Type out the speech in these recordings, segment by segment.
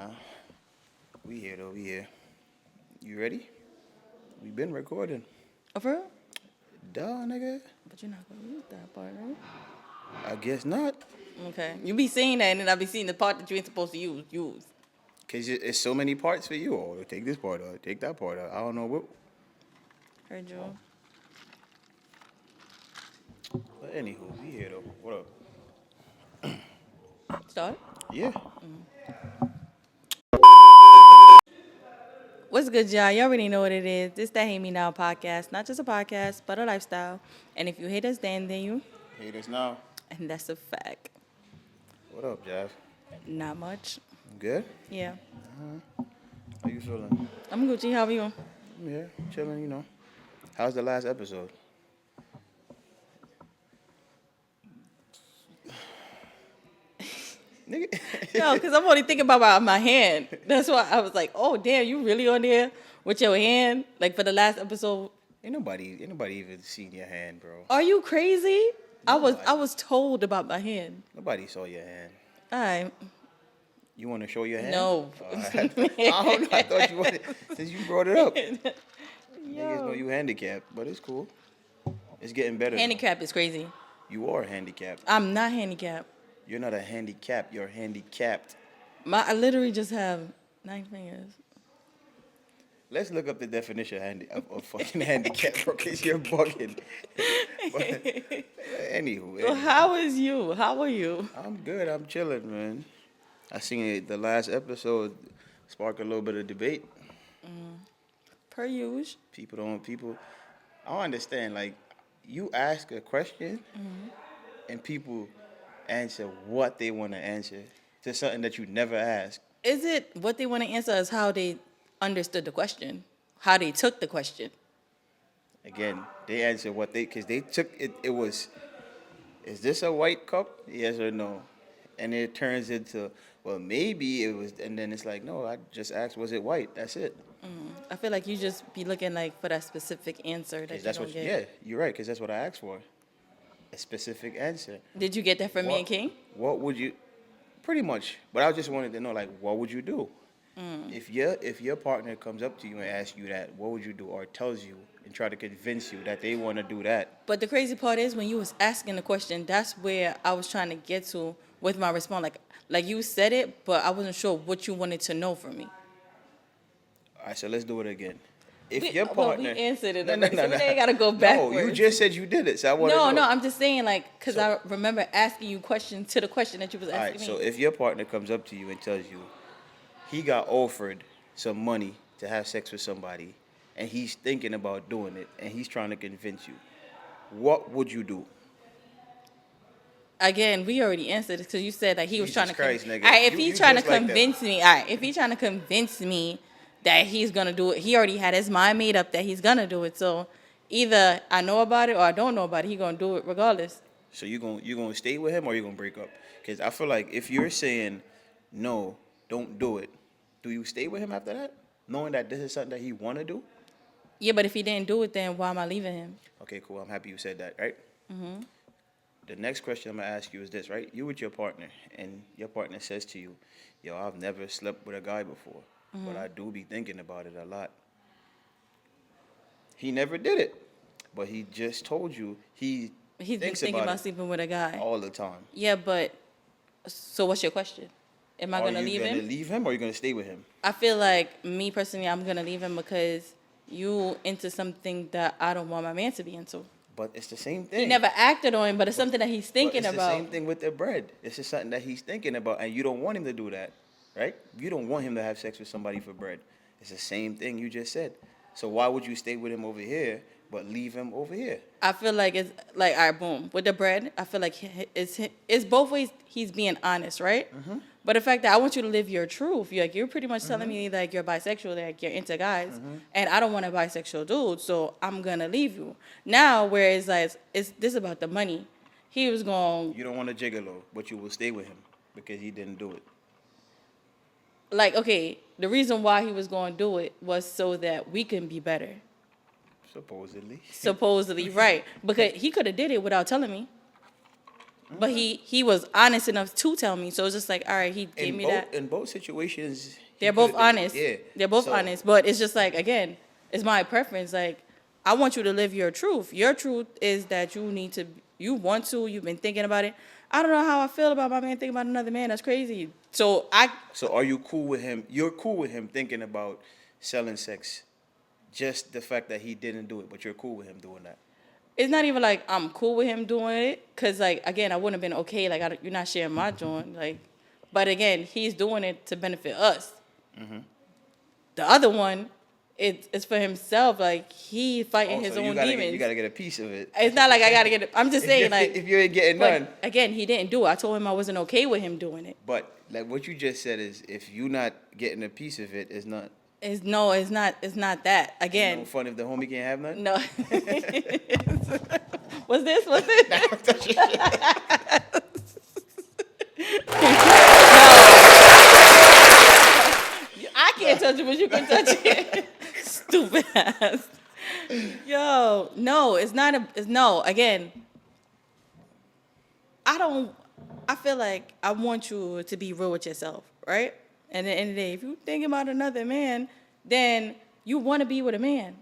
Nah, we here though. We here. You ready? We been recording. Oh, for real? Duh, nigga. But you're not gonna use that part, right? I guess not. Okay. You be saying that, and then I be seeing the part that you ain't supposed to use. Cause it's so many parts for you. Oh, take this part out. Take that part out. I don't know what. Heard you. But anywho, we here though. What up? Start. Yeah. What's good, y'all? You already know what it is. This that Hate Me Now podcast. Not just a podcast, but a lifestyle. And if you hate us then you. Hate us now. And that's a fact. What up, Jav? Not much. You good? Yeah. How you feeling? I'm Gucci. How are you? I'm here, chilling. You know. How's the last episode? Nigga. No, because I'm only thinking about my hand. That's why I was like, oh, damn, you really on there with your hand? Like for the last episode? Ain't nobody even seen your hand, bro. Are you crazy? I Nobody. was told about my hand. Nobody saw your hand. All right. You want to show your hand? No. I don't know. I thought you wanted, since you brought it up. Niggas know you handicapped, but it's cool. It's getting better. Handicap is crazy. You are handicapped. I'm not handicapped. You're not a handicap. You're handicapped. I literally just have 9 fingers. Let's look up the definition of fucking handicap, bro, because you're bugging. But, anywho. Well, how is you? How are you? I'm good. I'm chilling, man. I seen it, the last episode spark a little bit of debate. Per usual. I don't understand. Like, you ask a question, and people answer what they want to answer to something that you never asked. Is it what they want to answer is how they understood the question, how they took the question? Again, they answer what because they took it. It was, is this a white cup? Yes or no? And it turns into, well, maybe it was, and then it's like, no, I just asked, was it white? That's it. I feel like you just be looking like for that specific answer that you That's don't what. get. Yeah, you're right. Because that's what I asked for. A specific answer. Did you get that from me and King? What would you? Pretty much. But I just wanted to know, like, what would you do? If your partner comes up to you and asks you that, what would you do? Or tells you and try to convince you that they want to do that. But the crazy part is when you was asking the question, that's where I was trying to get to with my response. Like you said it, but I wasn't sure what you wanted to know from me. All right, so let's do it again. If We answered it. No, already, so we ain't gotta go backwards. No, you just said you did it, so I want to know. No, I'm just saying, like, because I remember asking you questions to the question that you was All asking right, so me. if your partner comes up to you and tells you he got offered some money to have sex with somebody, and he's thinking about doing it, and he's trying to convince you, what would you do? Again, we already answered it because you said that he was Jesus trying to. Christ, nigga. All right, if You he's trying to just like that. convince me, all right, if he's trying to convince me that he's gonna do it, he already had his mind made up that he's gonna do it. So either I know about it or I don't know about it. He's gonna do it regardless. So you gonna stay with him or you gonna break up? Because I feel like if you're saying no, don't do it, do you stay with him after that, knowing that this is something that he want to do? Yeah, but if he didn't do it, then why am I leaving him? Okay, cool. I'm happy you said that, right? The next question I'm gonna ask you is this, right? You with your partner, and your partner says to you, "Yo, I've never slept with a guy before, but I do be thinking about it a lot." He never did it, but he just told you He's been thinks thinking about it sleeping with a guy. all the time. Yeah, but so what's your question? Am I Are gonna you leave gonna him? leave him or are you gonna stay with him? I feel like me personally, I'm gonna leave him because you into something that I don't want my man to be into. But it's the same thing. He never acted on it, but it's something that he's But thinking it's about. the same thing with the bread. It's just something that he's thinking about, and you don't want him to do that, right? You don't want him to have sex with somebody for bread. It's the same thing you just said. So why would you stay with him over here but leave him over here? I feel like it's like, all right, boom. With the bread, I feel like it's both ways he's being honest, right? But the fact that I want you to live your truth, you're pretty much telling me like you're bisexual, like you're into guys, and I don't want a bisexual dude, so I'm gonna leave you. Now, whereas like it's this about the money, he was going You don't want a gigolo, but you will stay with him because he didn't do it. like, okay, the reason why he was going to do it was so that we can be better. Supposedly. Supposedly, right? Because he could have did it without telling me. But he was honest enough to tell me. So it's just like, all right, he gave me that. In both situations, he They're both could've been- honest. Yeah, They're both so, honest. But it's just like, again, it's my preference. Like, I want you to live your truth. Your truth is that you want to, you've been thinking about it. I don't know how I feel about my man thinking about another man. That's crazy. So So are you cool with him? You're cool with him thinking about selling sex, just the fact that he didn't do it, but you're cool with him doing that. it's not even like I'm cool with him doing it. Cause like, again, I wouldn't have been okay. Like, you're not sharing my joint. Like, but again, he's doing it to benefit us. The other one, it's for himself. Like, he fighting his So own demons. you gotta get a piece of it. It's not like I gotta get it. I'm just saying, like, if you ain't getting none. but again, he didn't do it. I told him I wasn't okay with him doing it. But like what you just said is, if you not getting a piece of it, it's not. It's not. It's not that. No Again, fun if the homie can't have none. no. What's this? What's this? I can't touch it, but you can touch it. Stupid ass. Yo, no, it's not a. It's no. Again, I don't. I feel like I want you to be real with yourself, right? And at the end of the day, if you thinking about another man, then you want to be with a man.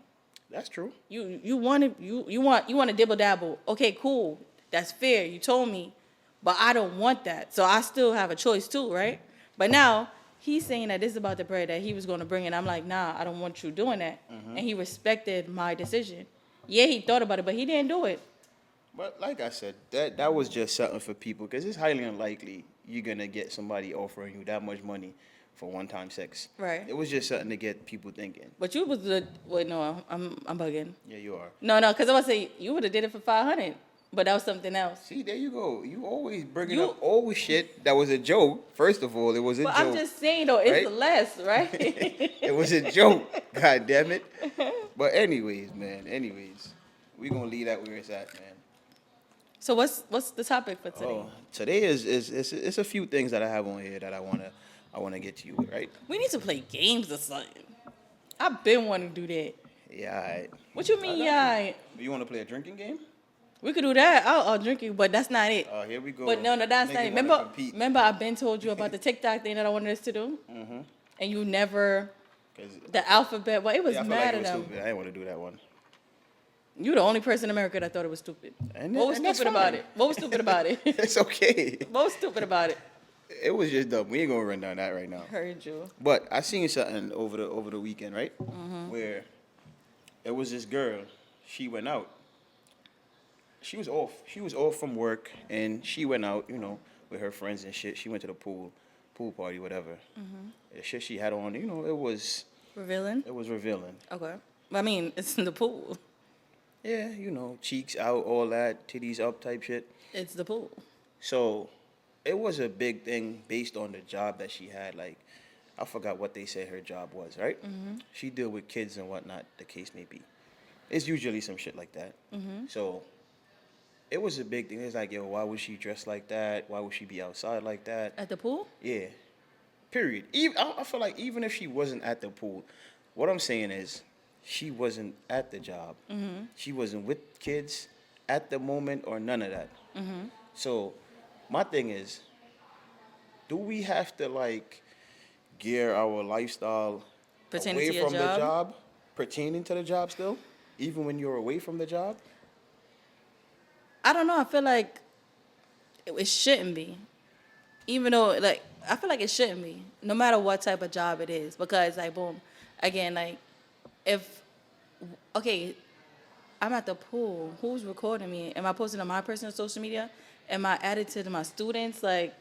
That's true. You want to dibble dabble. Okay, cool. That's fair. You told me, but I don't want that. So I still have a choice too, right? But now he's saying that this is about the bread that he was going to bring, and I'm like, nah, I don't want you doing that. And he respected my decision. Yeah, he thought about it, but he didn't do it. But like I said, that was just something for people because it's highly unlikely you're gonna get somebody offering you that much money for one-time sex. Right. It was just something to get people thinking. But you was the wait, no, I'm bugging. Yeah, you are. No, because I was say you would have did it for 500, but that was something else. See, there you go. You always bringing You- up old shit that was a joke. First of all, it was a But joke. I'm just saying though, it's right? less, right? It was a joke. God damn it. But anyways, man. Anyways, we gonna leave that where it's at, man. So what's the topic for today? Oh, today is it's a few things that I have on here that I wanna get to you with, right? We need to play games or something. I've been wanting to do that. Yeah, all right. What you mean, yeah? You wanna play a drinking game? We could do that. I'll drink you, but that's not it. Oh, here we go. But no, that's not Nigga it. wanna compete. Remember, I've been told you about the TikTok thing that I wanted us to do, and you never 'Cause the alphabet. Well, it was yeah, I feel mad like it at was them. stupid. I didn't want to do that one. You the only person in America that thought it was stupid. And What was and that's stupid about fine. it? What was stupid about it? It's okay. What was stupid about it? It was just dumb. We ain't gonna run down that right now. Heard you. But I seen something over the weekend, right? Where it was this girl. She went out. She was off. She was off from work, and she went out, with her friends and shit. She went to the pool party, whatever. The shit she had on, it was Revealing. revealing. Okay. I mean, it's in the pool. Yeah, cheeks out, all that, titties up type shit. It's the pool. So it was a big thing based on the job that she had. Like, I forgot what they said her job was, right? She deal with kids and whatnot, the case may be. It's usually some shit like that. So it was a big thing. It's like, yo, why would she dress like that? Why would she be outside like that? At the pool? Yeah. Period. I feel like even if she wasn't at the pool, what I'm saying is she wasn't at the job. She wasn't with kids at the moment or none of that. So my thing is, do we have to like gear our lifestyle Pertaining away to your from the job? job, pertaining to the job still, even when you're away from the job? I don't know. I feel like it shouldn't be. Even though, like, I feel like it shouldn't be, no matter what type of job it is. Because, like, boom, again, like, okay, I'm at the pool. Who's recording me? Am I posting on my personal social media? Am I added to my students? Like,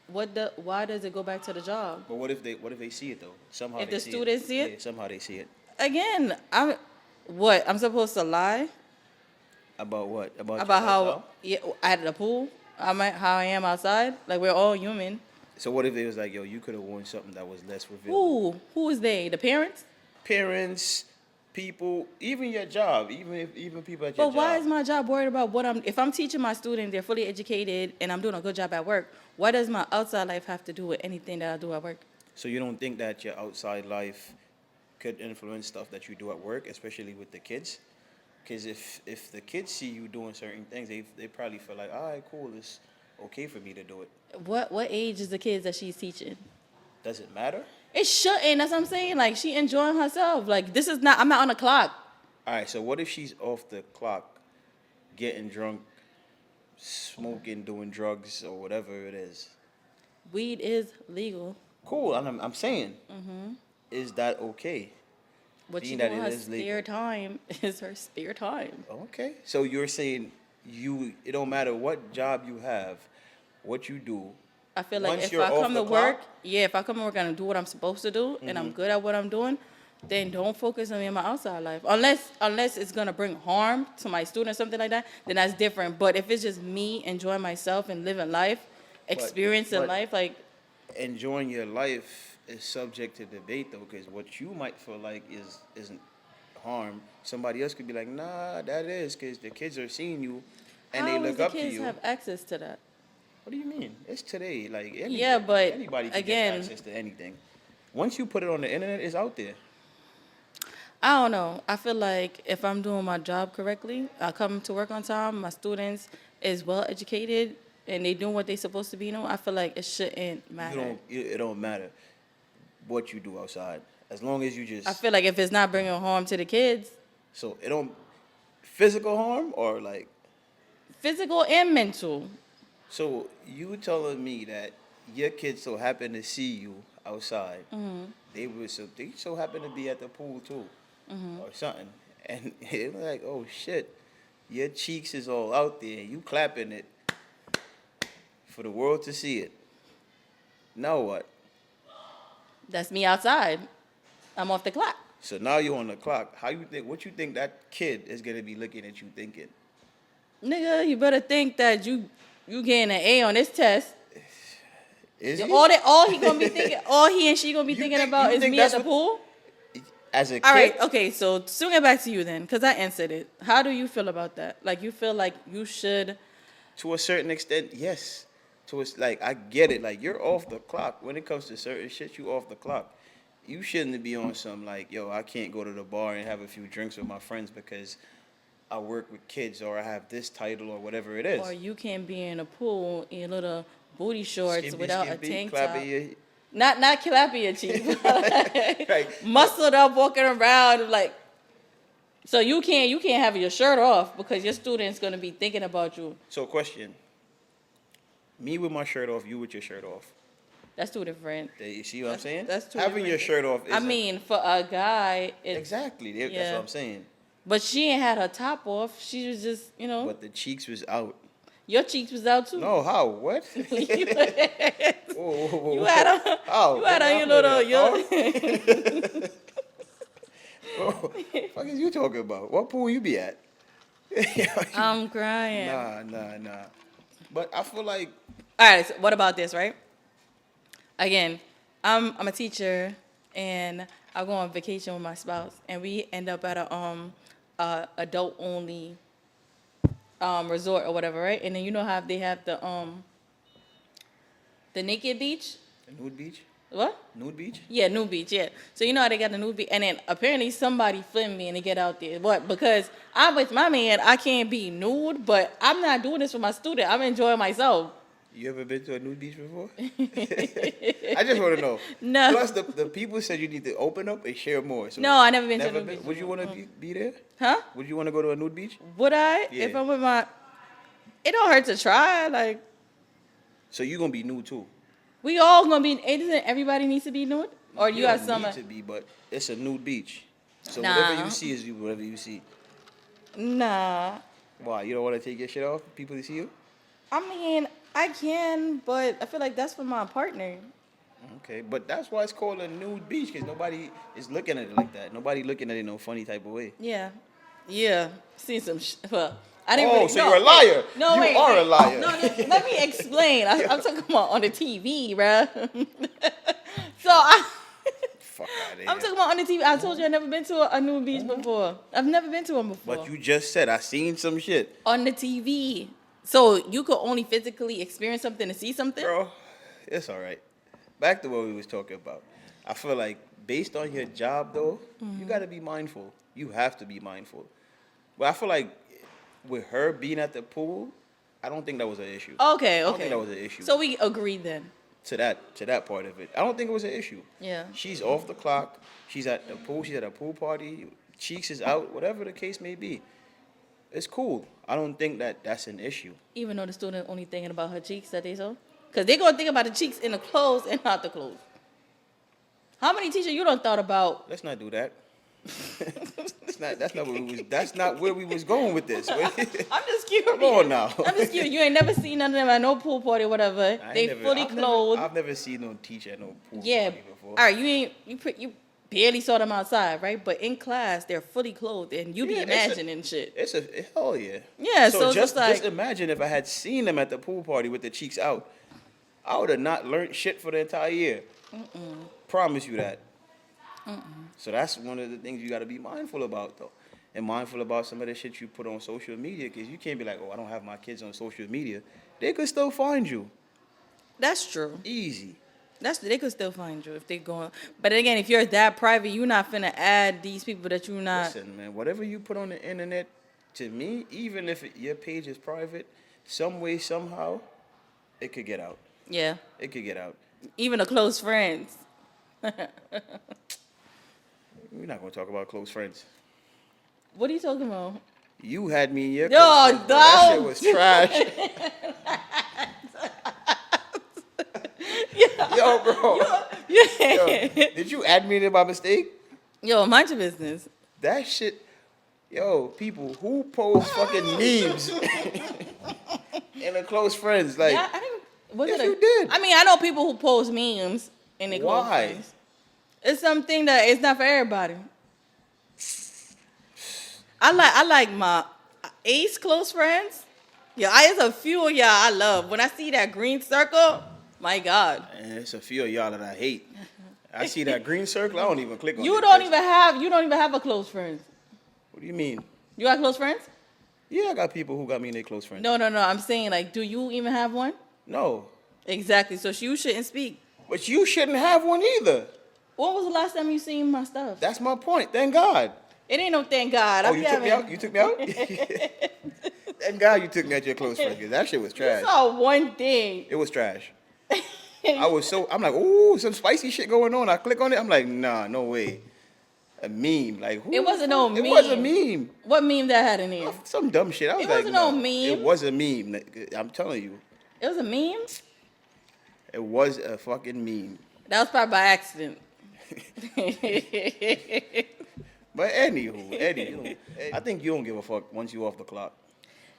why does it go back to the job? But what if they see it though? Somehow If they the see students see it? Yeah, somehow they see it. Again, I'm supposed to lie About what? About your about how lifestyle? yeah, at the pool, how I am outside? Like, we're all human. So what if it was like, yo, you could have worn something that was less revealing? Who is they? The parents? Parents, people, even your job, even people at your But why job. is my job worried about if I'm teaching my students, they're fully educated, and I'm doing a good job at work, why does my outside life have to do with anything that I do at work? So you don't think that your outside life could influence stuff that you do at work, especially with the kids? Because if the kids see you doing certain things, they probably feel like, all right, cool, it's okay for me to do it. What age is the kids that she's teaching? Does it matter? It shouldn't. That's what I'm saying. Like, she enjoying herself. Like, this is not. I'm not on the clock. All right, so what if she's off the clock, getting drunk, smoking, doing drugs, or whatever it is? Weed is legal. Cool, I'm saying, is that okay? What Being you do that in it her is legal. spare time is her spare time. Okay, so you're saying it don't matter what job you have, what you do. I feel like Once if you're I off come the to work, clock? if I come to work and I do what I'm supposed to do, and I'm good at what I'm doing, then don't focus on me in my outside life. Unless it's gonna bring harm to my student or something like that, then that's different. But if it's just me enjoying myself and living life, experiencing but life, like enjoying your life is subject to debate though, because what you might feel like isn't harm. Somebody else could be like, nah, that is, because the kids are seeing you, and they how does look the up to kids you. have access to that? What do you mean? It's today. Like Yeah, but anybody can again- get access to anything. Once you put it on the internet, it's out there. I don't know. I feel like if I'm doing my job correctly, I come to work on time, my students is well educated, and they doing what they supposed to be doing, I feel like it shouldn't matter. It don't matter what you do outside, as long as you I just. feel like if it's not bringing harm to the kids, So it don't physical harm or like. physical and mental. So you telling me that your kids so happen to see you outside, they so happen to be at the pool too, or something, and they were like, oh shit, your cheeks is all out there, you clapping it for the world to see it. Now what? That's me outside. I'm off the clock. So now you're on the clock. How you think? What you think that kid is gonna be looking at you thinking? Nigga, you better think that you getting an A on this test. Is he? All he gonna be thinking, all he and she gonna be You thinking think- about you is think me at that's the what- pool. As a kid. All right, okay, so swing it back to you then, because I answered it. How do you feel about that? Like, you feel like you should. To a certain extent, yes. Like I get it. Like you're off the clock when it comes to certain shit. You off the clock. You shouldn't be on some like, yo, I can't go to the bar and have a few drinks with my friends because I work with kids or I have this title or whatever it is. Or you can be in a pool in little booty shorts Skimpy, without skimpy, a tank clapping top. your- Not clapping your cheeks, Right. muscled up, walking around like. So you can't have your shirt off because your student's gonna be thinking about you. So question. Me with my shirt off, you with your shirt off. That's too different. You see what I'm saying? That's too Having your different. shirt off is I mean, for a guy, it's, exactly. That's yeah. what I'm saying. But she ain't had her top off. She was just, But the cheeks was out. your cheeks was out too. No, how? What? you Whoa, whoa, whoa, you whoa. had on, How? you had What on your happened little, there? your, What the fuck is you talking about? What pool you be at? I'm crying. Nah. But I feel like All right, so what about this, right? Again, I'm a teacher, and I go on vacation with my spouse, and we end up at a adult only resort or whatever, right? And then you know how they have the naked beach. a nude beach. What? Nude beach. Yeah, nude beach. Yeah. So you know how they got the nude beach, and then apparently somebody filmed me and they get out there. What? Because I'm with my man, I can't be nude, but I'm not doing this for my student. I'm enjoying myself. You ever been to a nude beach before? I just want to know. No. Plus, the people said you need to open up and share more. So No, I never been to a nude beach Would you before. want to be there? Huh? Would you want to go to a nude beach? Would I? Yeah. If I'm with my, it don't hurt to try. Like, So you gonna be nude too? we all gonna be. Isn't everybody needs to be nude? Or you have don't some? need to be, but it's a nude beach. So Nah. whatever you see is whatever you see. Nah. Why? You don't want to take your shit off? People to see you? I mean, I can, but I feel like that's for my partner. Okay, but that's why it's called a nude beach, because nobody is looking at it like that. Nobody looking at it in no funny type of way. Yeah. Yeah. See some. Well, I didn't. Oh, really, so no, you're a wait. liar. No, You wait. are wait. a liar. No, let me explain. I'm talking about on the TV, bruh. So Fuck out of here. I'm talking about on the TV. I told you I've never been to a nude beach before. I've never been to one before. But you just said I seen some shit. On the TV. So you could only physically experience something to see something? Bro, it's all right. Back to what we was talking about. I feel like based on your job, though, you got to be mindful. You have to be mindful. But I feel like with her being at the pool, I don't think that was an issue. Okay, I don't think okay. that was an issue. So we agree then. To that part of it, I don't think it was an issue. Yeah. She's off the clock. She's at the pool. She's at a pool party. Cheeks is out. Whatever the case may be, it's cool. I don't think that that's an issue. Even though the student only thinking about her cheeks that they saw, because they gonna think about the cheeks in the clothes and not the clothes. How many teachers you done thought about? Let's not do that. That's not where we was. That's not where we was going with this. I'm just curious. Come on now. I'm just curious. You ain't never seen none of them at no pool party or whatever. They fully clothed. I've never seen no teacher at no pool Yeah. party before. All right. You barely saw them outside, right? But in class, they're fully clothed, and you be Yeah, imagining shit. It's a hell yeah. Yeah. So it's just like just imagine if I had seen them at the pool party with their cheeks out, I would have not learned shit for the entire year. Promise you that. So that's one of the things you got to be mindful about, though, and mindful about some of the shit you put on social media, because you can't be like, oh, I don't have my kids on social media. They could still find you. that's true. Easy. They could still find you if they going. But again, if you're that private, you're not finna add these people that you're not. Listen, man, whatever you put on the internet, to me, even if your page is private, some way, somehow, it could get out. Yeah. It could get out. Even the close friends. We're not going to talk about close friends. What are you talking about? You had me in your Yo, close friends, bro. That shit don't. was trash. Yo, bro. Yeah. Yo, did you add me there by mistake? Yo, mind your business. That shit. Yo, people who post fucking memes in their close friends, like, Yeah, I didn't. Was yes, it you did. I mean, I know people who post memes in their close Why? friends. It's something that it's not for everybody. I like my ace close friends. Yeah, there's a few of y'all I love. When I see that green circle, my God. and it's a few of y'all that I hate. I see that green circle, I don't even click on it. You don't even have a close friend. What do you mean? You got close friends? Yeah, I got people who got me in their close friends. No. I'm saying, like, do you even have one? No. Exactly. So you shouldn't speak. But you shouldn't have one either. When was the last time you seen my stuff? That's my point. Thank God. It ain't no thank God. Oh, you took me out? You took me out? Thank God you took me at your close friend, 'cause that shit was You trash. saw one thing. It was trash. I'm like, ooh, some spicy shit going on. I click on it. I'm like, nah, no way. A meme. Like, who? It wasn't no meme. It was a meme. What meme that had in there? Some dumb shit. I was It like, wasn't no nah, meme. It was a meme. I'm telling you. It was a meme? It was a fucking meme. That was probably by accident. But anywho, I think you don't give a fuck once you off the clock.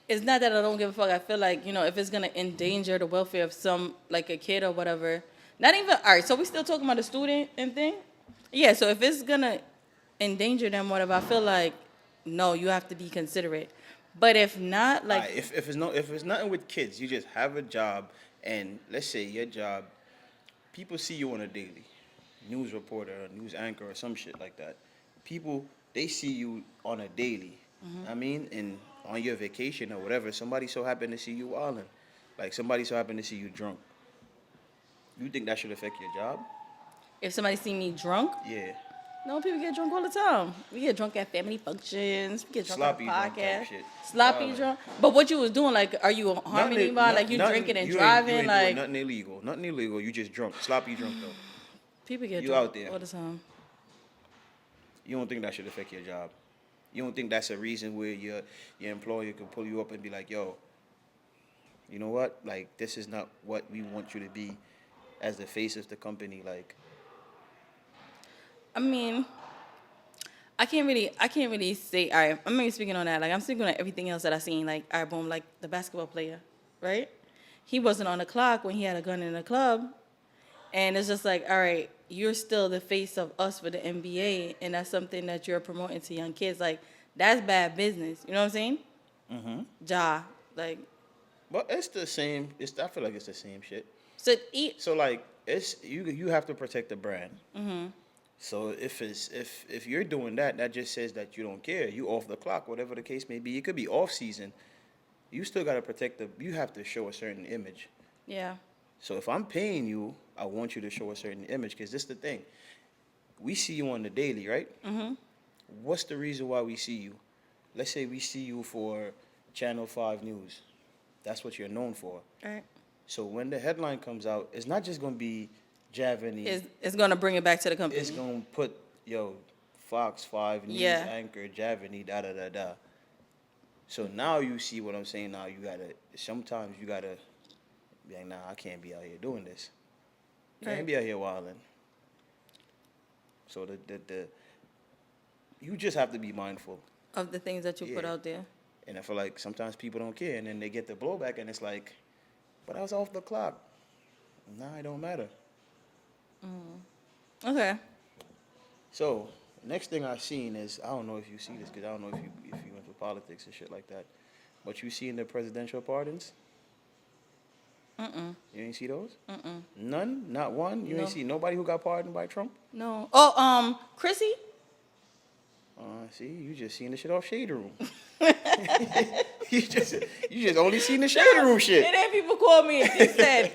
It's not that I don't give a fuck. I feel like, if it's going to endanger the welfare of some, like a kid or whatever. Not even, all right, so we still talking about the student and thing? Yeah, so if it's going to endanger them, whatever, I feel like, no, you have to be considerate. But if not, like... Alright, if it's nothing with kids, you just have a job, and let's say your job, people see you on a daily. News reporter, or news anchor, or some shit like that. People, they see you on a daily. I mean, and on your vacation or whatever, somebody so happened to see you wilding. Like, somebody so happened to see you drunk. You think that should affect your job? If somebody see me drunk, Yeah. no, people get drunk all the time. We get drunk at family functions. We get drunk Sloppy at drunk type podcasts. shit. Sloppy Violent. drunk. But what you was doing, like, are you harming anybody? Like, you drinking and driving? Doing Like, nothing illegal. Nothing illegal. You just drunk. Sloppy drunk, though. people get You drunk out there. all the time. You don't think that should affect your job? You don't think that's a reason where your employer could pull you up and be like, yo, you know what? Like, this is not what we want you to be as the face of the company. Like, I mean, I can't really say, all right, I'm maybe speaking on that. Like, I'm speaking on everything else that I seen. Like, all right, boom, like the basketball player, right? He wasn't on the clock when he had a gun in the club. And it's just like, all right, you're still the face of us for the NBA, and that's something that you're promoting to young kids. Like, that's bad business. You know what I'm saying? Like, but it's the same. I feel like it's the same shit. so So like, it's you have to protect the brand. So if you're doing that, that just says that you don't care. You off the clock, whatever the case may be. It could be off season. You still gotta protect you have to show a certain image. yeah. So if I'm paying you, I want you to show a certain image, because this is the thing. We see you on the daily, right? What's the reason why we see you? Let's say we see you for Channel 5 News. That's what you're known for. Right. So when the headline comes out, it's not just gonna be Javani. It's gonna bring it back to the It's company. gonna put Fox 5 news Yeah. anchor Javani da da da da. So now you see what I'm saying. Now you gotta sometimes you gotta be like, nah, I can't be out here doing this. Can't Right. be out here wilding. So the you just have to be mindful. Of the things that you put Yeah. out there. And I feel like sometimes people don't care, and then they get the blowback, and it's like, but I was off the clock. Nah, it don't matter. Okay. So next thing I seen is I don't know if you see this because I don't know if you into politics and shit like that, but you seen the presidential pardons? You ain't see those? None, not one. You No. ain't see nobody who got pardoned by Trump. No. Oh, Chrissy. See, you just seen the shit off Shade Room. you just only seen the Shade Room shit. And then people called me and they said,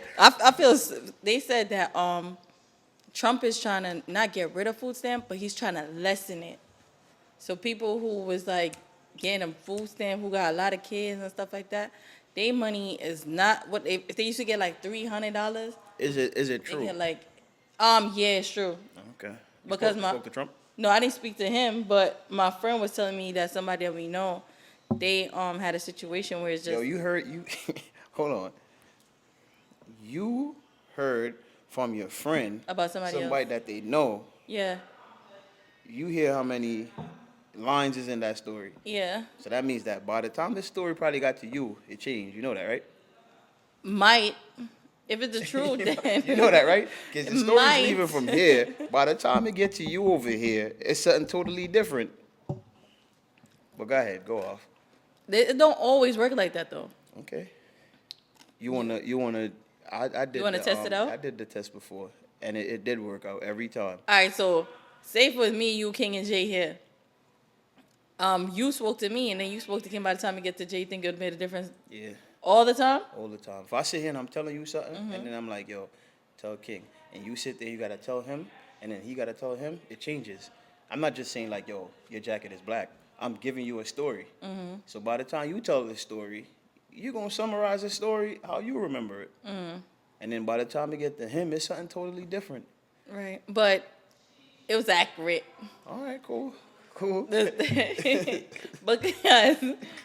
they said that Trump is trying to not get rid of food stamp, but he's trying to lessen it. So people who was like getting a food stamp, who got a lot of kids and stuff like that, their money is not what they, if they used to get like $300, Is it they true? get like, yeah, it's true. Okay. You Because spoke to Trump? No, I didn't speak to him, but my friend was telling me that somebody that we know, they had a situation where it's just Yo, you heard you hold on. You heard from your friend about somebody else. that they know. Yeah, You hear how many lines is in that story. yeah. So that means that by the time this story probably got to you, it changed. You know that, right? Might. If it's the truth, then. You know that, right? Because the story's Might. leaving from here. By the time it gets to you over here, it's something totally different. But go ahead, go off. It don't always work like that, though. Okay. You wanna? I did. You wanna test it out? I did the test before, and it did work out every time. All right, so safe with me, you, King, and Jay here. You spoke to me, and then you spoke to King. By the time you get to Jay, you think it would have made a difference Yeah, all the time? all the time. If I sit here and I'm telling you something, Mm-hmm. and then I'm like, yo, tell King, and you sit there, you gotta tell him, and then he gotta tell him, it changes. I'm not just saying like, yo, your jacket is black. I'm giving you a story. Mm-hmm. So by the time you tell this story, you're gonna summarize the story how you remember it. Mm-hmm. And then by the time it get to him, it's something totally different. Right. But it was accurate. All right, cool. Because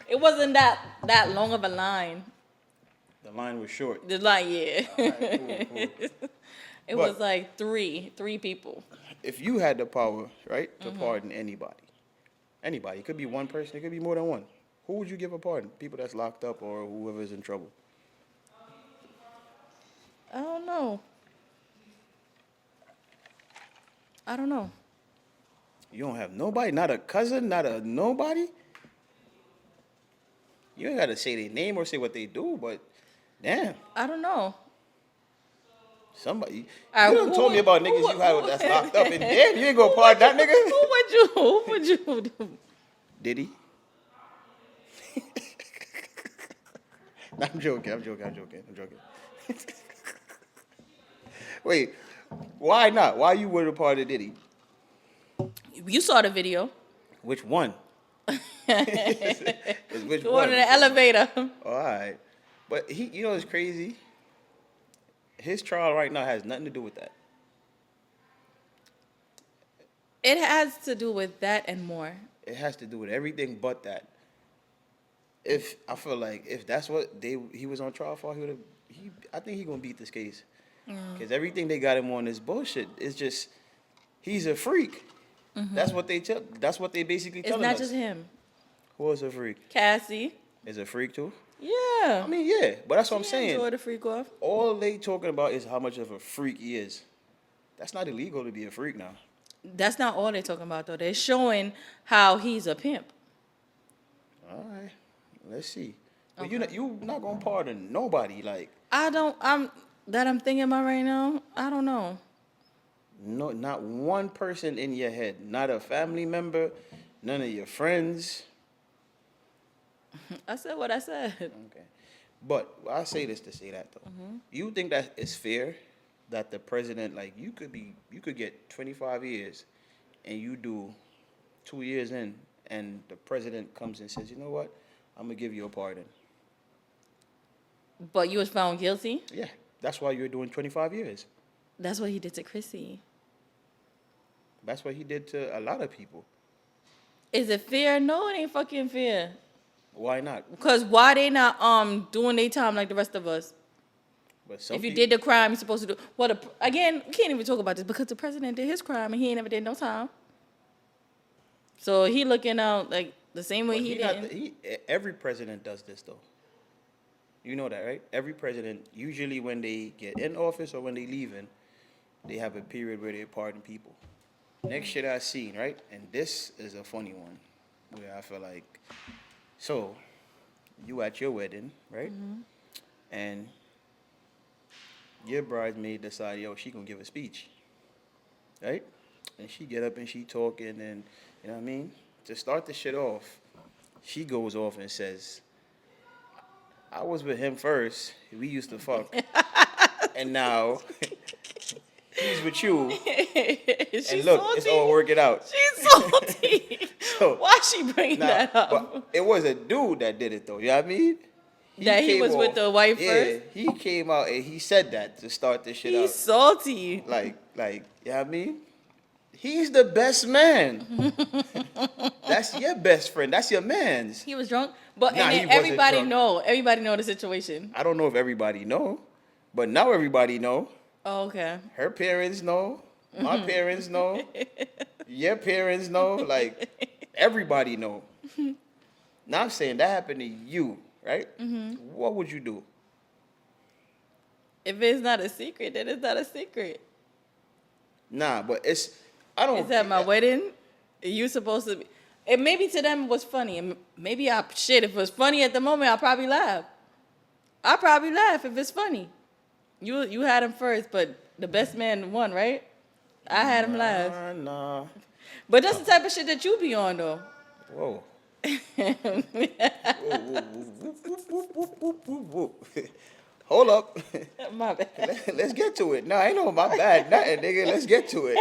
it wasn't that long of a line. The line was short. The line, yeah. All right, cool. It was like three people. If you had the power, right, to Mm-hmm. pardon anybody, it could be one person, it could be more than one. Who would you give a pardon? People that's locked up or whoever's in trouble. I don't know. I don't know. You don't have nobody, not a cousin, not a nobody. You ain't gotta say their name or say what they do, but damn, I don't know. somebody. All right, You done who told me would- about who niggas would- you had that's locked up, and damn, you ain't gonna pardon that nigga. Who would you do? Did he? Nah, I'm joking. Wait, why not? Why you would have pardoned Diddy? You saw the video. Which one? Which The one in the elevator. All right, but he, you know, it's crazy. His trial right now has nothing to do with that. It has to do with that and more. It has to do with everything but that. If I feel like if that's what he was on trial for, I think he gonna beat this case. Because everything they got him on is bullshit. It's just he's a freak. That's what they tell. That's what they basically It's telling not us. just him. Who is a freak? Cassie. Is a freak too? Yeah. I mean, yeah, but that's what I'm She saying. enjoyed the freak off. All they talking about is how much of a freak he is. That's not illegal to be a freak now. That's not all they're talking about, though. They're showing how he's a pimp. All right, let's see. But you not gonna pardon nobody. Like I'm thinking about right now. I don't know. no, not one person in your head. Not a family member. None of your friends. I said what I said. Okay, but I say this to say that though. You think that it's fair that the president, like you could get 25 years, and you do 2 years in, and the president comes and says, you know what, I'm gonna give you a pardon. But you was found guilty. Yeah, that's why you're doing 25 years. That's what he did to Chrissy. That's what he did to a lot of people. Is it fair? No, it ain't fucking fair. Why not? Because why they not doing their time like the rest of us? But some If you people, did the crime, you're supposed to do. Well, again, we can't even talk about this because the president did his crime and he ain't never did no time. So he looking out like the same way but he not did. every president does this though. You know that, right? Every president, usually when they get in office or when they leaving, they have a period where they pardon people. Next shit I seen, right? And this is a funny one, where I feel like, so you at your wedding, right? And your bridesmaid decide, yo, she gonna give a speech, right? And she get up and she talking, and you know what I mean? To start the shit off, she goes off and says, I was with him first. We used to fuck. And now he's with you. She's And look, salty. it's all working out. She's salty. So, Why she bring that up? but it was a dude that did it though. You know what I mean? That he came was with the wife first? He came out and he said that to start this shit He's out. salty. Like, you know what I mean? He's the best man. That's your best friend. That's your man's. He was drunk, but Nah, and he then wasn't everybody drunk. know. Everybody know the situation. I don't know if everybody know, but now everybody know. Oh, okay. Her parents know. My parents know. Your parents know. Like, everybody know. Now I'm saying that happened to you, right? What would you do? If it's not a secret, then it's not a secret. Nah, but I don't. It's at my wedding. You supposed to be. And maybe to them it was funny. And maybe if it was funny at the moment, I'll probably laugh. I'll probably laugh if it's funny. You had him first, but the best man won, right? I had him last. Nah. But that's the type of shit that you be on, though. Whoa. Hold up. My bad. Let's get to it. No, I ain't know my bad. Nothing, nigga. Let's get to it.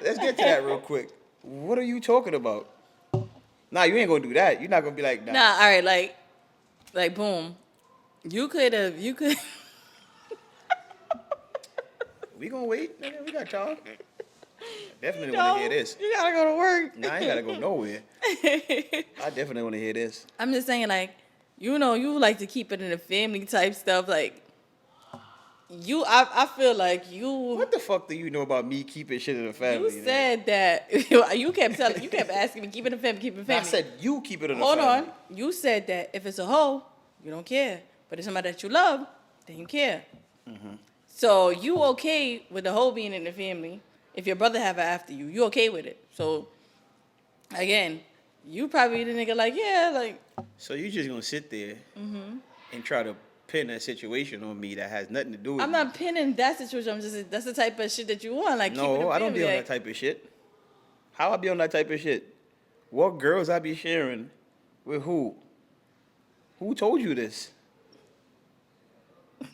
Let's get to that real quick. What are you talking about? Nah, you ain't gonna do that. You're not gonna be like, nah. Nah, all right, like boom. You could. We gonna wait, nigga. We got time. Definitely No, wanna hear this. you gotta go to work. Nah, I ain't gotta go nowhere. I definitely wanna hear this. I'm just saying, like, you know, you like to keep it in the family type stuff. Like, I feel like you. What the fuck do you know about me keeping shit in the family? You nigga? said that you kept asking me, keep it in the family, keep it in the I family. said you keep it in the Hold family. on. You said that if it's a hoe, you don't care. But if it's somebody that you love, then you care. So you okay with the hoe being in the family? If your brother have it after you, you okay with it? So again, you probably the nigga like, yeah, like. So you just gonna sit there and try to pin a situation on me that has nothing to do with I'm me. not pinning that situation. I'm just that's the type of shit that you want. Like, keep it in No, the I don't be family, on like, that type of shit. How I be on that type of shit? What girls I be sharing with who? Who told you this?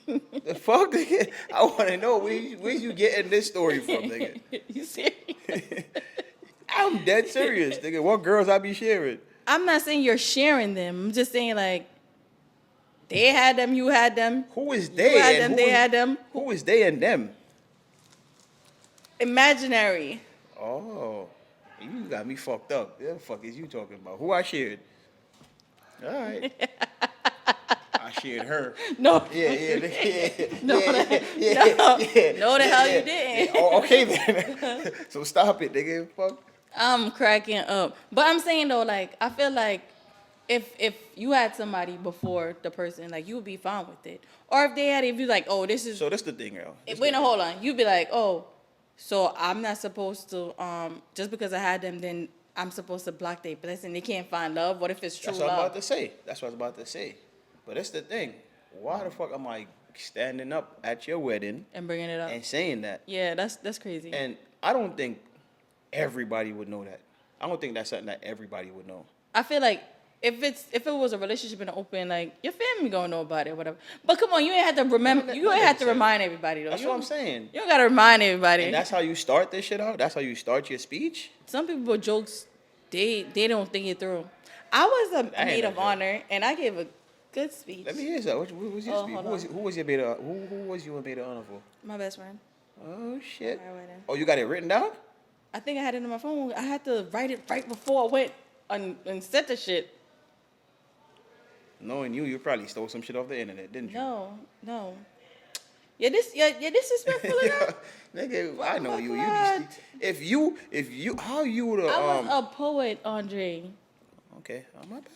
The fuck, nigga? I want to know where you getting this story from, nigga. You serious? I'm dead serious, nigga. What girls I be sharing? I'm not saying you're sharing them. I'm just saying like they had them, you had them. Who is they? You had and them, who they is- had them. Who is they and them? Imaginary. Oh, you got me fucked up. What the fuck is you talking about? Who I shared? All right. I shared her. No. Yeah. No, yeah, no, the hell you didn't. Oh, okay then. So stop it, nigga. Fuck. I'm cracking up. But I'm saying though, like, I feel like if you had somebody before the person, like, you would be fine with it. Or if they had, if you like, oh, this is. So that's the thing, girl. Wait, no, hold on. You'd be like, oh, so I'm not supposed to, just because I had them, then I'm supposed to block their blessing. They can't find love. What if it's true That's what I'm love? about to say. That's what I was about to say. But that's the thing. Why the fuck am I standing up at your wedding And bringing it up. and saying that? Yeah, that's crazy. And I don't think everybody would know that. I don't think that's something that everybody would know. I feel like if it was a relationship in the open, like, your family gonna know about it or whatever. But come on, you ain't have to remember. You ain't have to remind everybody though. That's what I'm saying. You don't gotta remind everybody. And that's how you start this shit out? That's how you start your speech? Some people with jokes, they don't think it through. I was a I ain't maid no of joke. honor, and I gave a good speech. Let me hear that. What was your Oh, speech? hold Who was your maid of who was you a maid of honor for? My best friend. Oh shit. My wedding. Oh, you got it written down? I think I had it in my phone. I had to write it right before I went and said the shit. Knowing you probably stole some shit off the internet, didn't you? No. Yeah, disrespectful enough. Yeah, nigga, I know Oh, you. God. If you, how you would I was a poet, Andre. Okay, my bad.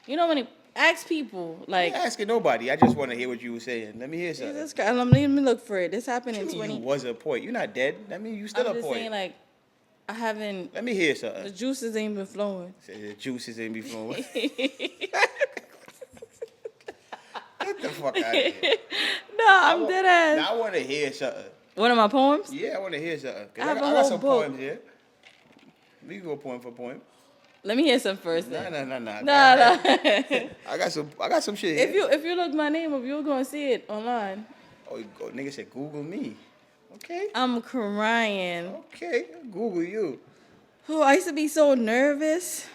You know when you ask people I like, ain't asking nobody. I just want to hear what you were saying. Let me hear something. Jesus Christ, let me look for it. This happened in You mean 20. you was a poet? You're not dead. That means you still I'm a just poet. saying like, I haven't. Let me hear The something. juices ain't been flowing. Say the juices ain't be flowing. Get the fuck out of here. No, I'm dead ass. Now I want to hear something. One of my poems. Yeah, I want to hear something. 'Cause I have a I got whole some book. poems here. We can go poem for poem. Let me hear some first. Nah. Nah. I got some shit here. If you look my name up, you're gonna see it online. Oh, nigga said Google me. Okay. I'm crying. Okay. Google you. Oh, I used to be so nervous.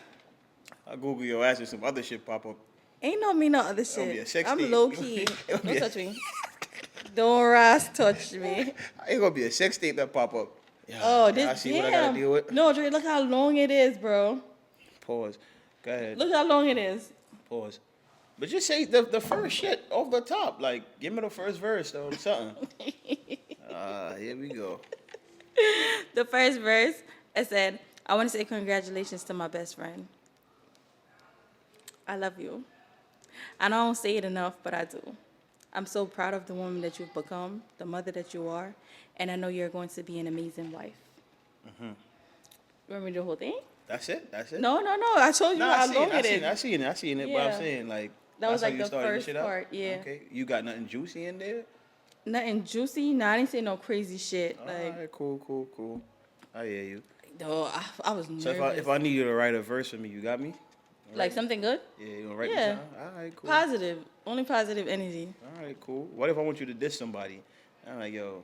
I'll Google your ass and some other shit pop up. Ain't no me no other It'll be a shit. sex I'm tape. low key. It'll be Don't a- touch me. Don't Ross touch me. Ain't gonna be a sex tape that pop up. Yeah, Oh, I this see what I gotta deal with. No, Dre, look how long it is, bro. Pause. Go ahead. Look how long it is. Pause. But just say the first shit off the top. Like, give me the first verse or something. Here we go. The first verse, I said, I want to say congratulations to my best friend. I love you. I don't say it enough, but I do. I'm so proud of the woman that you've become, the mother that you are, and I know you're going to be an amazing wife. Mm-hmm. Remember the whole thing? That's it? No. I told you how long it is. I seen it. But I'm Yeah. saying, like, That was that's how like you the started first shit out? part, yeah. Okay. You got nothing juicy in there? Nothing juicy. No, I didn't say no crazy shit. Like, All right, cool. I hear you. no, I was nervous. So if I need you to write a verse for me, you got me? Like something good? Yeah, you gonna write me Yeah. something? All right, cool. Positive. Only positive energy. All right, cool. What if I want you to diss somebody? I'm like, yo,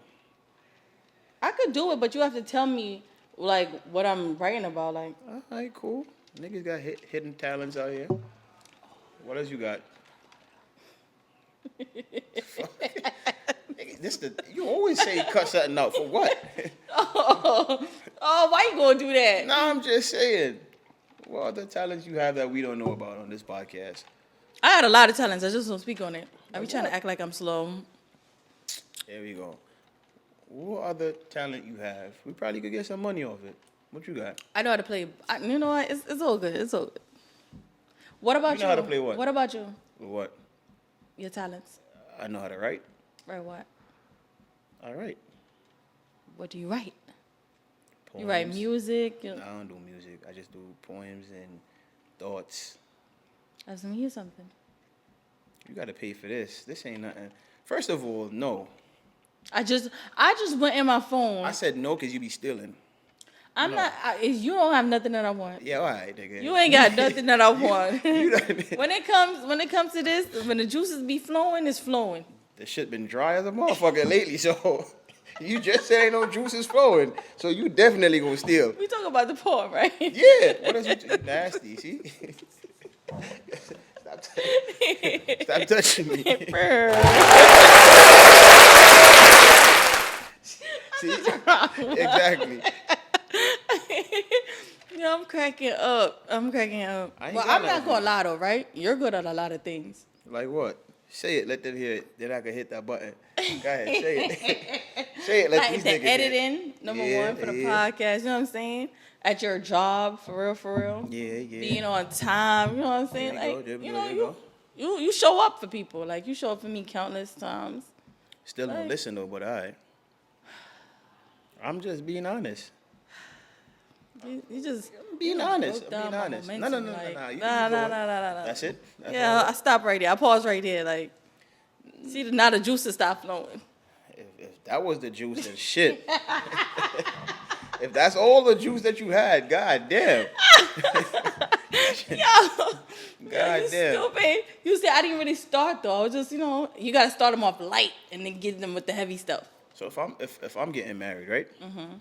I could do it, but you have to tell me like what I'm writing about. Like, all right, cool. Niggas got hidden talents out here. What else you got? Nigga, you always say cut something out for what? oh, why you gonna do that? Nah, I'm just saying. What other talents you have that we don't know about on this podcast? I had a lot of talents. I just don't speak on it. I be trying to act like I'm slow. There we go. What other talent you have? We probably could get some money off it. What you got? I know how to play. You know what? It's all good. It's all good. What about you? You know how to play what? What about you? What? Your talents. I know how to write. Write what? All right. What do you write? Poems. You write music. No, I don't do music. I just do poems and thoughts. Let me hear something. You got to pay for this. This ain't nothing. First of all, no. I just went in my phone. I said no because you be stealing. I'm no. not. You don't have nothing that I want. Yeah, all right, nigga. You ain't got nothing that I want. You done- when it comes to this, when the juices be flowing, it's flowing. The shit been dry as a motherfucker lately, so you just said ain't no juices flowing, so you definitely gonna steal. We talk about the poem, right? Yeah. What else you nasty? See. Stop touching me. See? Exactly. Yeah, I'm cracking up. I ain't Well, got I'm not nothing. gonna lie though, right? You're good at a lot of things. Like what? Say it. Let them hear it. Then I can hit that button. Go ahead. Say it. Say it. Let Like these the niggas hear it. editing, number Yeah, one for the yeah. podcast. You know what I'm saying? At your job, for real. Yeah. Being on time. You know what I'm saying? There we go, Like, there we you go, know, there we you show up for people. Like you show up for me countless times. Still don't Like- listen though, but I'm just being honest. You just I'm being you honest. broke I'm being down my honest. No. momentum, You like, can keep Nah. going. That's it. That's Yeah, all? I stop right there. I pause right there. Like, see, now the juices stop flowing. If that was the juice, then shit. If that's all the juice that you had, god damn. Yo, God you damn. stupid. You said I didn't really start though. I was just, you gotta start them off light and then get them with the heavy stuff. So if I'm getting married, right? Mm-hmm.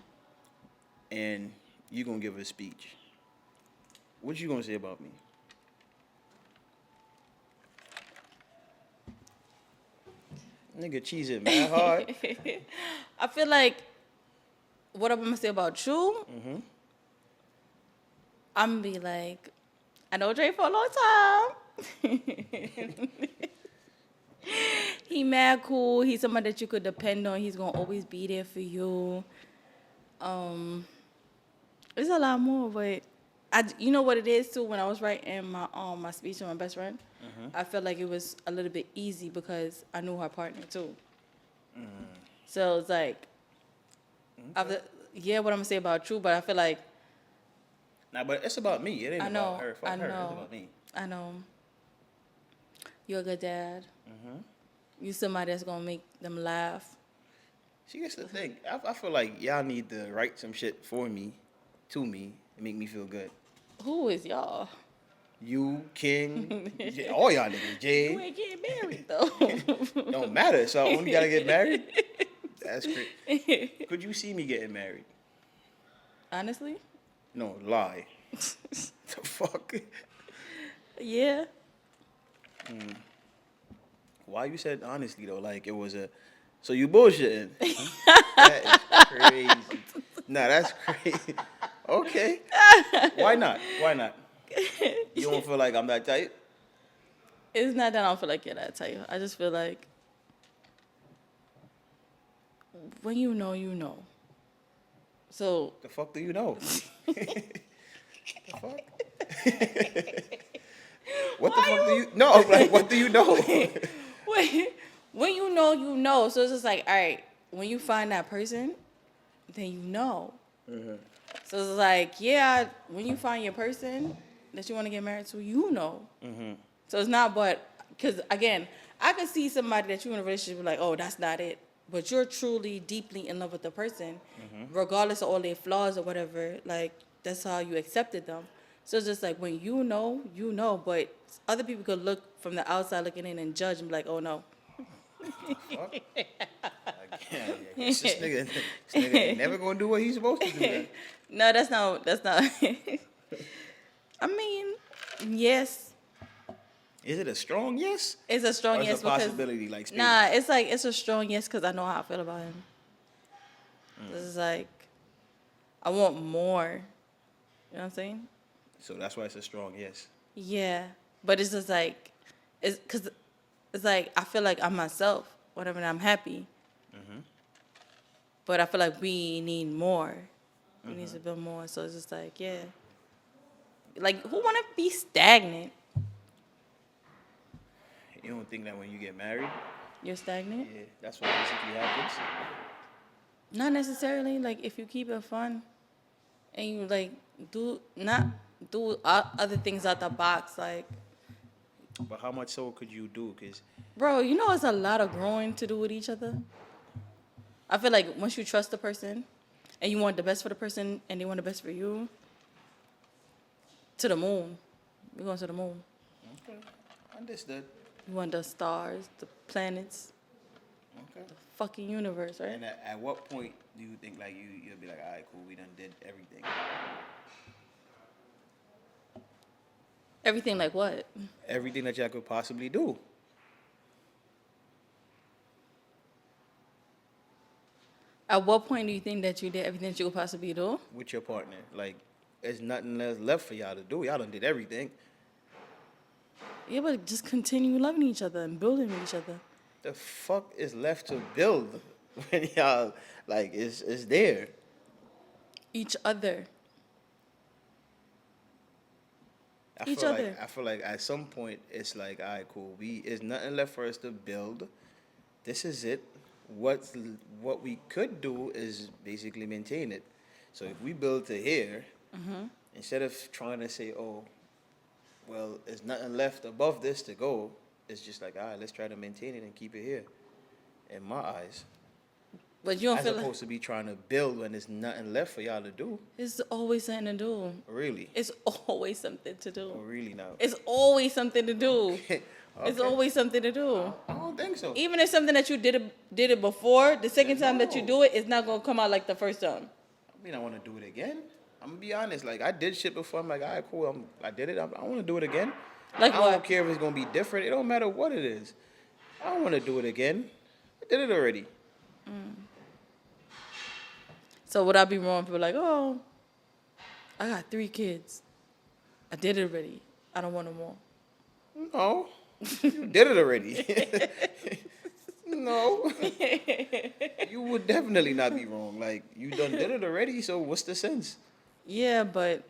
And you gonna give a speech, what you gonna say about me? Nigga cheesing mad hard. I feel like what I'm gonna say about you, I'm gonna be like, I know Dre for a long time. He mad cool. He's somebody that you could depend on. He's gonna always be there for you. Um, There's a lot more, but you know what it is too. When I was writing my speech to my best friend, I felt like it was a little bit easy because I knew her partner too. So it's like, yeah, what I'm gonna say about you, but I feel like Nah, but it's about me. It ain't I about know, her. Fuck I her. It's know, about me. I know. You're a good dad. You somebody that's gonna make them laugh. See, that's the thing. I feel like y'all need to write some shit for me, to me, and make me feel good. Who is y'all? You, King, all y'all niggas, You Jay. ain't getting married though. Don't matter. So I only gotta get married. That's crazy. Could you see me getting married? Honestly, No, lie. The fuck? yeah. Why you said honestly though? Like it was a. So you bullshitting? That is crazy. Nah, that's crazy. Okay. Why not? Why not? You don't feel like I'm that type? It's not that I don't feel like you're that type. I just feel like when you know, you know. So The fuck do you know? The fuck? What the fuck do you? No, like what do you know? when you know, you know. So it's just like, all right, when you find that person, then you know. So it's like, yeah, when you find your person that you want to get married to, you know. So it's not, but because again, I could see somebody that you're in a relationship with, like, oh, that's not it. But you're truly, deeply in love with the person, regardless of all their flaws or whatever. Like that's how you accepted them. So it's just like when you know, you know. But other people could look from the outside looking in and judge and be like, oh no. Fuck. Like, yeah, this nigga ain't never gonna do what he's supposed to do. Then. No, that's not. That's not. I mean, yes, Is it a strong yes? it's a strong Or is yes it a possibility like space? nah, it's like it's a strong yes because I know how I feel about him. It's like I want more. You know what I'm saying? So that's why it's a strong yes. Yeah, but it's just like it's because it's like I feel like I'm myself whenever I'm happy. But I feel like we need more. We need to build more. So it's just like yeah, like who want to be stagnant? You don't think that when you get married, You're stagnant? yeah, that's what basically happens. Not necessarily. Like if you keep it fun and you like do not do other things out the box, like But how much so could you do? Cause bro, you know it's a lot of growing to do with each other. I feel like once you trust the person and you want the best for the person and they want the best for you, to the moon. We're going to the moon. okay, understood. You want the stars, the planets, Okay. the fucking universe, right? And at what point do you think like you'll be like, all right, cool, we done did everything. Everything like what? Everything that y'all could possibly do. At what point do you think that you did everything that you could possibly do? With your partner. Like, there's nothing else left for y'all to do. Y'all done did everything. Yeah, but just continue loving each other and building with each other. The fuck is left to build when y'all like it's there. Each other. I feel like at some point it's like, all right, cool. There's nothing left for us to build. This is it. What we could do is basically maintain it. So if we build to here, instead of trying to say, oh, well, there's nothing left above this to go, it's just like, all right, let's try to maintain it and keep it here. In my eyes, But you don't as feel like opposed to be trying to build when there's nothing left for y'all to do. it's always something to do. Really? It's always something to do. Oh, really now? It's always something to do. It's Okay. always something to do. I don't think so. Even if something that you did it before, the second time that you No. do it, it's not gonna come out like the first time. I mean, I want to do it again. I'm gonna be honest. Like I did shit before. I'm like, all right, cool. I did it. I want to do it again. Like I what? don't care if it's gonna be different. It don't matter what it is. I don't want to do it again. I did it already. So would I be wrong if people like, oh, I got 3 kids. I did it already. I don't want no more. No, you did it already. No, you would definitely not be wrong. Like you done did it already, so what's the sense? Yeah, but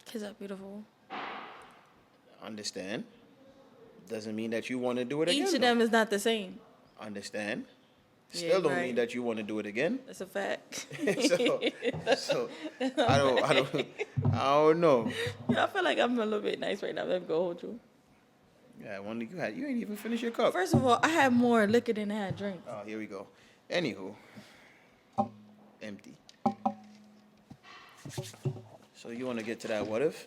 kids are beautiful. Understand? Doesn't mean that you want to do it again. Each of them is not the same. Understand? Yeah, Still don't right. mean that you want to do it again. That's a fact. so I don't know. Yeah, I feel like I'm a little bit nice right now. Let me go hold you. Yeah, one you ain't even finished your cup. First of all, I had more liquor than I had drink. Oh, here we go. Anywho, empty. So you want to get to that what if?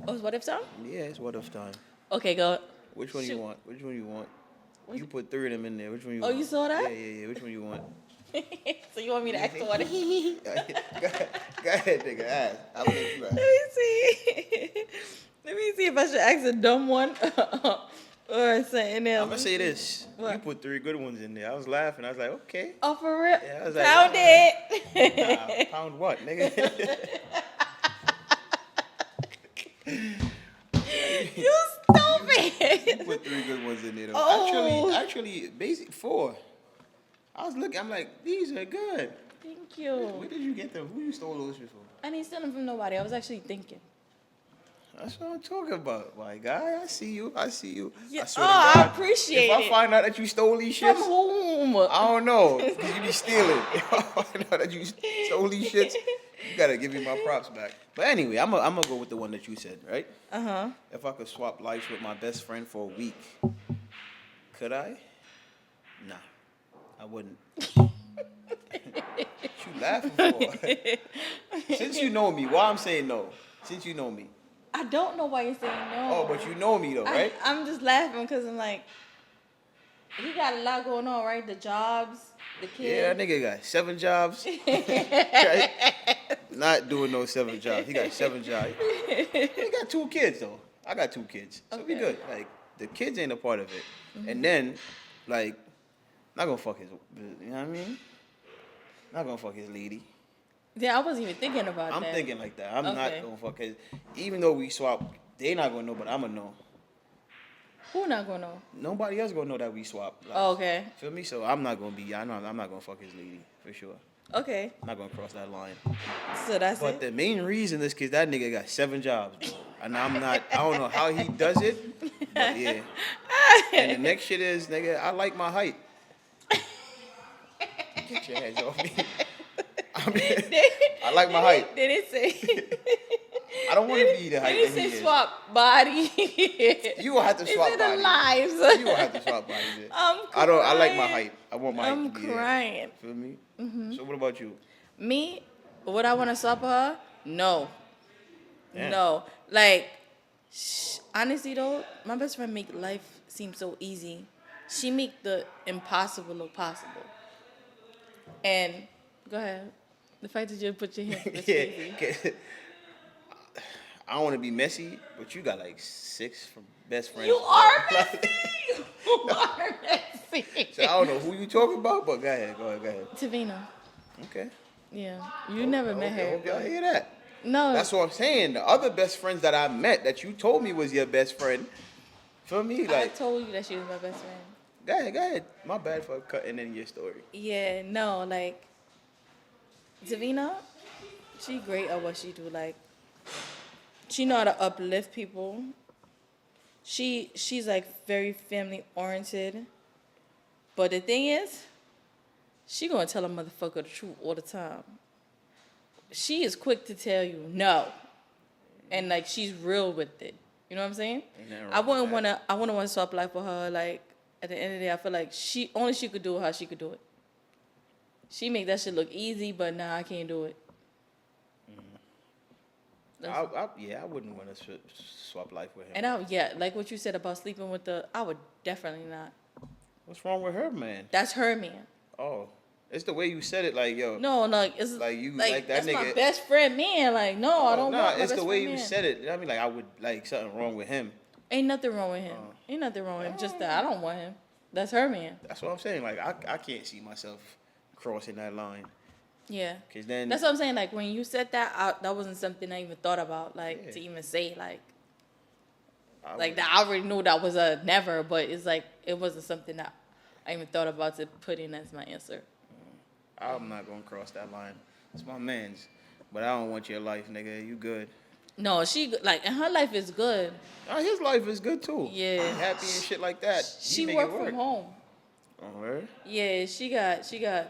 Oh, it's what if time? Yeah, it's what if time. Okay, go. Which one you Shoot. want? Which one you want? You put 3 of them in there. Which one you Oh, want? you saw that? Yeah. Which one you want? So you want me to ask the what if? Go ahead, nigga. Ask. I'll let you ask. Let me see. Let me see if I should ask a dumb one or something else. I'm gonna say this. What? You put 3 good ones in there. I was laughing. I was like, okay. Oh, for real? Yeah, I was like, Pound it. Nah, pound what, nigga? You stupid. You put 3 good ones in there. Though. Oh. Actually, basic 4. I was looking. I'm like, these are good. Thank you. Where did you get them? Who you stole those shit from? I didn't steal them from nobody. I was actually thinking. That's what I'm talking about, my guy. I see you. I see you. Yeah. I swear to I God, appreciate if I it. find out that you stole these From shits, whom? I don't know. Cause you be stealing. If I find out that you stole these shits, you gotta give me my props back. But anyway, I'm gonna go with the one that you said, right? Uh-huh. If I could swap lives with my best friend for a week, could I? Nah, I wouldn't. What you laughing for? Since you know me, why I'm saying no? Since you know me. I don't know why you're saying no. Oh, but you know me though, right? I'm just laughing because I'm like, he got a lot going on, right? The jobs, the kids. Yeah, that nigga got 7 jobs. Right? Not doing no 7 jobs. He got 7 jobs. He got 2 kids though. I got 2 kids, so we Okay. good. Like the kids ain't a part of it. And then, like, not gonna fuck his. You know what I mean? Not gonna fuck his lady. Yeah, I wasn't even thinking about I'm that. thinking like that. I'm not Okay. gonna fuck his. Even though we swap, they not gonna know, but I'ma know. Who not gonna know? Nobody else gonna know that we swap. Like, Oh, okay. Feel me? So I'm not gonna be. I'm not gonna fuck his lady for sure. Okay. I'm not gonna cross that line. So that's But it. the main reason is because that nigga got 7 jobs, bro. And I'm not. I don't know how he does it, but yeah. And the next shit is, nigga, I like my height. Get your hands off me. I like my height. Did it say? I don't want to be the height Did it that he say is. swap body? You gonna have to swap Is it bodies. alive? You gonna have to swap bodies. Yeah. I'm I like my crying. height. I want my height I'm to be there. crying. Feel me? So what about you? Me, would I want to swap her? No. Damn. No. Like, honestly though, my best friend make life seem so easy. She make the impossible look possible. And go ahead. The fact that you put your hand is crazy. Yeah. I don't want to be messy, but you got like 6 from best friends. You are messy. You are messy. So I don't know who you talking about, but go ahead. Tavina. Okay. Yeah. You never met I her. hope y'all hear that. No. That's what I'm saying. The other best friends that I met that you told me was your best friend. Feel me? I Like, told you that she was my best friend. go ahead. My bad for cutting in your story. Yeah, no, like Davina, she great at what she do. Like, she know how to uplift people. She's like very family oriented. But the thing is, she gonna tell a motherfucker the truth all the time. She is quick to tell you no, and like she's real with it. You know what I'm saying? Ain't nothing wrong I with wouldn't that. wanna want to swap life with her. Like at the end of the day, I feel like she could do it how she could do it. She make that shit look easy, but nah, I can't do it. I wouldn't want to swap life with him. And like what you said about sleeping with I would definitely not. What's wrong with her, man? That's her man. Oh, it's the way you said it. Like, yo. No, like it's Like, you like that that's my nigga- best friend man. Like no, I don't Nah, want my it's best the way friend you man. said it. I mean, like, I would like something wrong with him. Ain't nothing wrong with him. Ain't nothing wrong with him. Just that I don't want him. That's her man. That's what I'm saying. Like I can't see myself crossing that line. Yeah. Cause then That's what I'm saying. Like when you said that, that wasn't something I even thought about. Like Yeah. to even say I like would- that. I already knew that was a never, but it's like it wasn't something that I even thought about to put in as my answer. I'm not gonna cross that line. It's my man's, but I don't want your life, nigga. You good? No, she like, and her life is good. His life is good too. Yeah. He happy and shit like that. He She make worked it work. from home. Oh, word? Yeah, she got.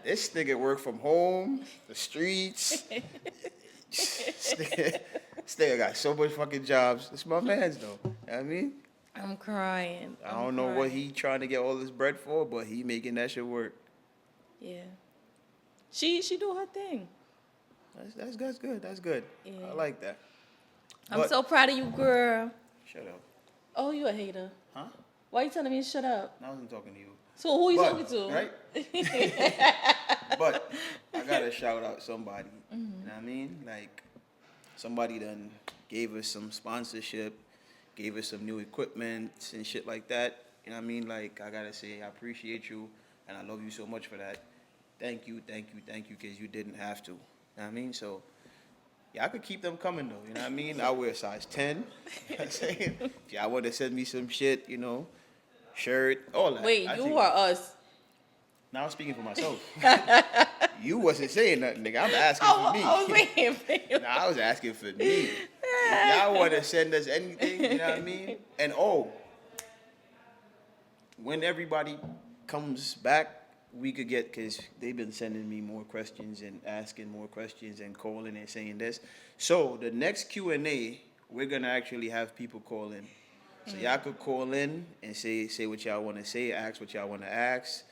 This nigga work from home, the streets. This nigga got so much fucking jobs. It's my man's though. You know what I mean? I'm crying. I don't know what he trying to get all this bread for, but he making that shit work. Yeah. She do her thing. That's good. That's good. Yeah. I like that. I'm But- so proud of you, girl. Shut up. Oh, you a hater. Huh? Why you telling me to shut up? I wasn't talking to you. So who you But, talking to? Right? But I gotta shout out somebody. You know what I mean? Like somebody done gave us some sponsorship, gave us some new equipment and shit like that. You know what I mean? Like I gotta say I appreciate you and I love you so much for that. Thank you, because you didn't have to. You know what I mean? So yeah, I could keep them coming though, you know what I mean? I wear size 10. You know what I'm saying? If y'all want to send me some shit, you know, shirt, all that. Wait, I you take or it. us? Now I'm speaking for myself. You wasn't saying nothing, nigga. I'm asking for me. I was waiting for you. Nah, I was asking for me. If y'all want to send us anything, you know what I mean? And when everybody comes back, we could get, because they've been sending me more questions and asking more questions and calling and saying this. So the next Q&A, we're going to actually have people call in. So y'all could call in and say what y'all want to say, ask what y'all want to ask,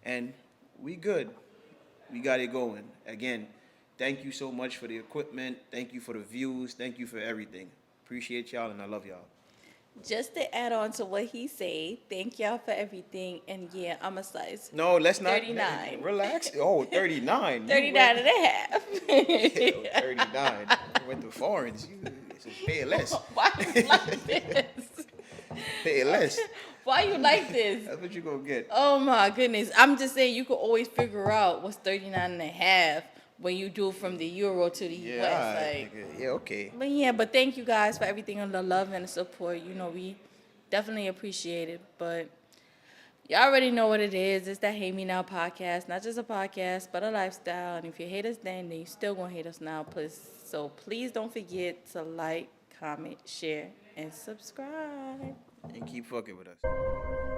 and we good. We got it going. Again, thank you so much for the equipment. Thank you for the views. Thank you for everything. Appreciate y'all, and I love y'all. Just to add on to what he said, thank y'all for everything. And yeah, I'm a size No, let's not. 39. Relax. Oh, 39. You 39 and a half. went- 39. You went to foreigns. You pay less. Why you like this? Pay less. Why you like this? That's what you gonna get. Oh my goodness. I'm just saying you could always figure out what's 39 and a half when you do from the euro to the Yeah, US. alright, Like, nigga. Yeah, okay. but thank you guys for everything and the love and the support. You know, we definitely appreciate it. But y'all already know what it is. It's that Hate Me Now podcast. Not just a podcast, but a lifestyle. And if you hate us then you still gonna hate us now. So please don't forget to like, comment, share, and subscribe. And keep fucking with us.